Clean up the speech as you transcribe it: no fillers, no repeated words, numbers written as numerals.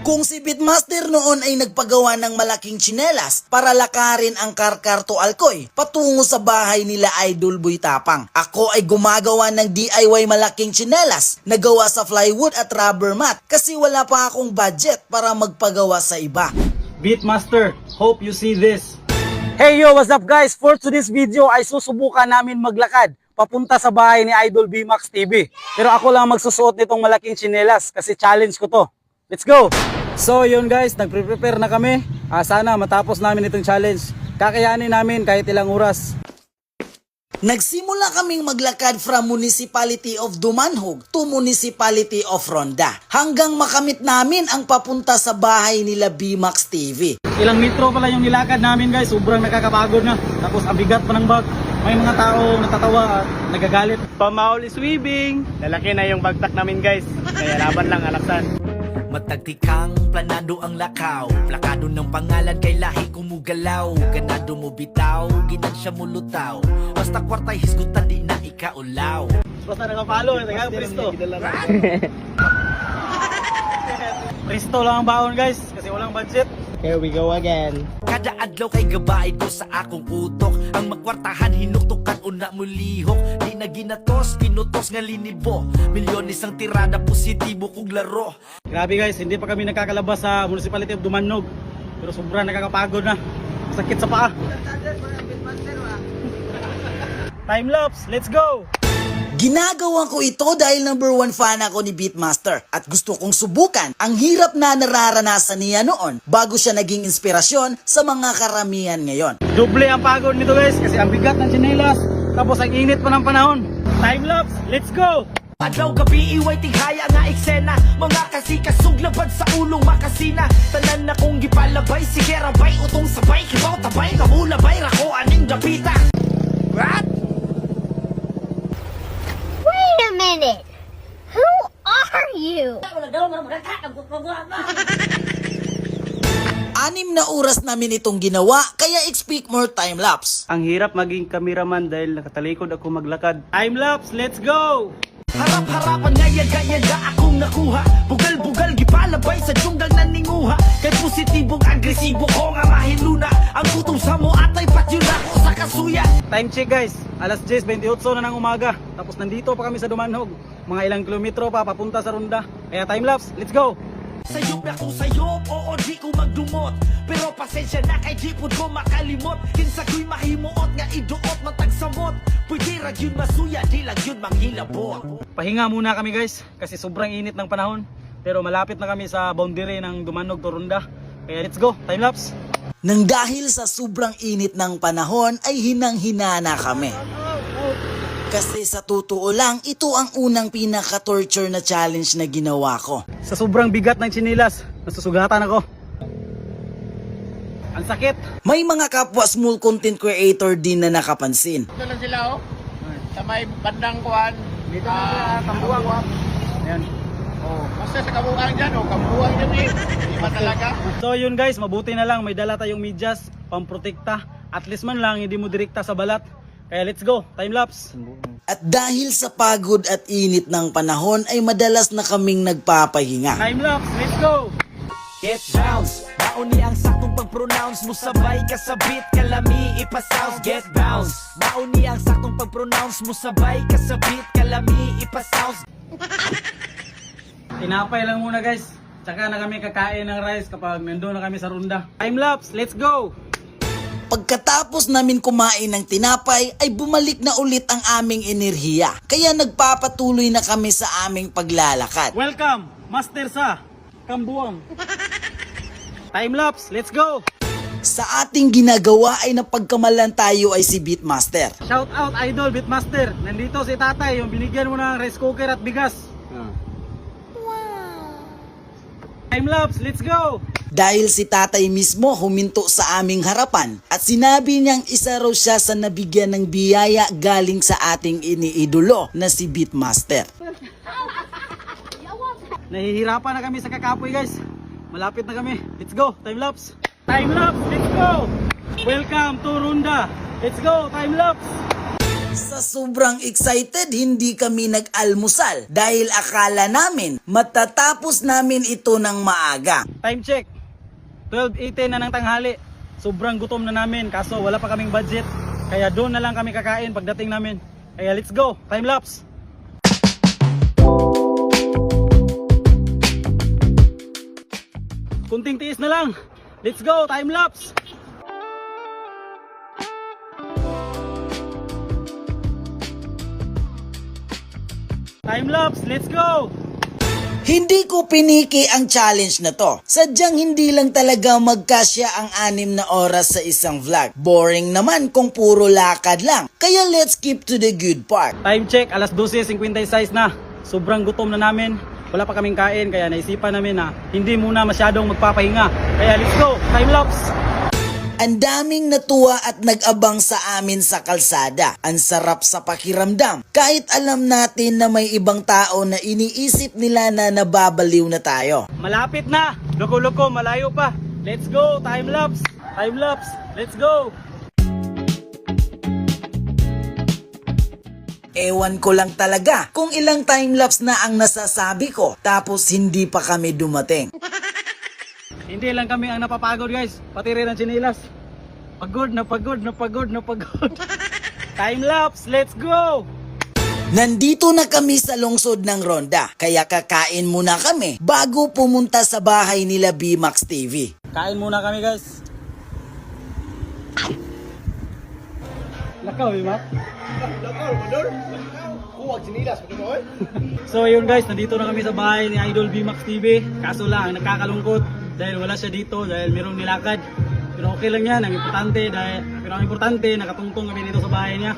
Kung si Beatmaster noon ay nagpagawa ng malaking tsinelas para lakarin ang Karkar to Alcoy patungo sa bahay nila Idol Boy Tapang, ako ay gumagawa ng DIY malaking tsinelas na gawa sa plywood at rubber mat kasi wala pa akong budget para magpagawa sa iba. Beatmaster, hope you see this. Hey yo, what's up guys? For today's video ay susubukan namin maglakad papunta sa bahay ni Idol BMAX TV. Pero ako lang magsusuot nitong malaking tsinelas kasi challenge ko to. Let's go! So yun guys, nagpre-prepare na kami. Sana matapos namin itong challenge. Kakayanin namin kahit ilang oras. Nagsimula kaming maglakad from Municipality of Dumanhog to Municipality of Ronda hanggang makamit namin ang papunta sa bahay nila BMAX TV. Ilang metro pala yung nilakad namin guys, sobrang nakakapagod na. Tapos ang bigat pa ng bag. May mga tao natatawa at nagagalit. Pamauli swimming. Lalaki na yung bagtak namin guys. Kaya laban lang alaksan. Matagtikang planado ang lakaw, plakado ng pangalan kay lahi kumugalaw, ganado mo bitaw, ginan siya mulutaw, basta kwartay hisgutan di na ikaulaw. Basta nakapalo, Presto. Presto lang ang baon guys, kasi walang budget. Here we go again. Kada adlaw kay gabaid ko sa akong utok, ang magkwartahan hinuktukan una mo lihok, di na ginatos, pinutos nga linibo, milyones ang tirada positibo kong laro. Grabe guys, hindi pa kami nakakalabas sa Municipality of Dumanog, pero sobrang nakakapagod na, sakit sa paa. Time lapse, let's go! Ginagawa ko ito dahil number 1 fan ako ni Beatmaster at gusto kong subukan ang hirap na nararanasan niya noon bago siya naging inspirasyon sa mga karamihan ngayon. Doble ang pagod nito guys kasi ang bigat ng tsinelas tapos ang init pa ng panahon. Time lapse, let's go! Adlaw gabi iway tighaya nga eksena, mga kasikasuglabad sa ulong makasina, tanan na kong gipalabay, sige rabay utong sabay, kibaw tabay, kamulabay rako aning dapita. What? Wait a minute! Who are you? 6 na oras namin itong ginawa kaya expect more time lapse. Ang hirap maging cameraman dahil nakatalikod ako maglakad. Time lapse, let's go! Harap-harapan nga yaga-yaga akong nakuha, bugal-bugal gipalabay sa junggal na ninguha, kay positibong agresibo ko nga mahiluna, ang gutom sa mo atay patyo na ko sa kasuya. Time check guys, alas 10:28 na ng umaga, tapos nandito pa kami sa Dumanhog, mga ilang kilometro pa papunta sa Ronda, kaya time lapse, let's go! Sayop na ko sayop, oo di ko magdumot, pero pasensya na kay di po ko makalimot, kinsa ko'y mahimuot nga iduot matagsamot, pwede ra yun masuya, di lang yun manghilabot. Pahinga muna kami guys, kasi sobrang init ng panahon, pero malapit na kami sa boundary ng Dumanhog to Ronda, kaya let's go, time lapse! Nang dahil sa sobrang init ng panahon ay hinang-hina na kami. Kasi sa totoo lang, ito ang unang pinaka-torture na challenge na ginawa ko. Sa sobrang bigat ng tsinelas, nasusugatan ako. Ang sakit! May mga kapwa small content creator din na nakapansin. Ito lang sila oh. Sa may bandang kuhan. Dito na sa Kambuang. Ayan. Oh, basta sa kabuang dyan oh. Kabuang dyan eh. Iba talaga. So yun guys, mabuti na lang may dala tayong medyas, pamprotekta. At least man lang hindi mo direkta sa balat. Kaya let's go, time lapse. At dahil sa pagod at init ng panahon ay madalas na kaming nagpapahinga. Time lapse, let's go. Get bounce, mauni ang saktong pag-pronounce mo, sabay kasabit, kalami ipasounds. Get bounce, mauni ang saktong pag-pronounce mo, sabay kasabit, kalami ipasounds. Tinapay lang muna guys. Tsaka na kami kakain ng rice kapag nandun na kami sa Ronda. Time lapse, let's go. Pagkatapos namin kumain ng tinapay ay bumalik na ulit ang aming enerhiya. Kaya nagpapatuloy na kami sa aming paglalakad. Welcome, Master sa Kambuang. Time lapse, let's go. Sa ating ginagawa ay napagkamalan tayo ay si Beatmaster. Shout out Idol Beatmaster. Nandito si tatay, yung binigyan mo ng rice cooker at bigas. Time lapse, let's go. Dahil si tatay mismo huminto sa aming harapan at sinabi niyang isa raw siya sa nabigyan ng biyaya galing sa ating iniidolo na si Beatmaster. Nahihirapan na kami sa kakapoy guys. Malapit na kami. Let's go, time lapse. Time lapse, let's go. Welcome to Ronda. Let's go, time lapse. Sa sobrang excited, hindi kami nag-almusal dahil akala namin matatapos namin ito ng maaga. Time check. 12:18 na ng tanghali. Sobrang gutom na namin kaso wala pa kaming budget. Kaya doon na lang kami kakain pagdating namin. Kaya let's go. Time lapse. Kunting tiis na lang. Let's go. Time lapse. Time lapse. Let's go. Hindi ko piniki ang challenge na to. Sadyang hindi lang talaga magkasya ang 6 na oras sa isang vlog. Boring naman kung puro lakad lang. Kaya let's skip to the good part. Time check, alas 12:56 na. Sobrang gutom na namin. Wala pa kaming kain kaya naisipan namin na hindi muna masyadong magpapahinga. Kaya let's go, time lapse. Ang daming natuwa at nag-abang sa amin sa kalsada. Ang sarap sa pakiramdam. Kahit alam natin na may ibang tao na iniisip nila na nababaliw na tayo. Malapit na. Loko-loko, malayo pa. Let's go, time lapse. Time lapse. Let's go. Ewan ko lang talaga kung ilang timelapse na ang nasasabi ko tapos hindi pa kami dumating. Hindi lang kami ang napapagod guys. Pati rin ang chinilas. Pagod na pagod na pagod na pagod. Time lapse. Let's go. Nandito na kami sa lungsod ng Ronda kaya kakain muna kami bago pumunta sa bahay nila BMax TV. Kain muna kami guys. Lakaw, Mak. So yun guys, nandito na kami sa bahay ni Idol BMax TV. Kaso lang, nagkakalungkot dahil wala siya dito dahil mayroong nilakad. Pero okay lang yan, ang importante nakatungtong kami dito sa bahay niya.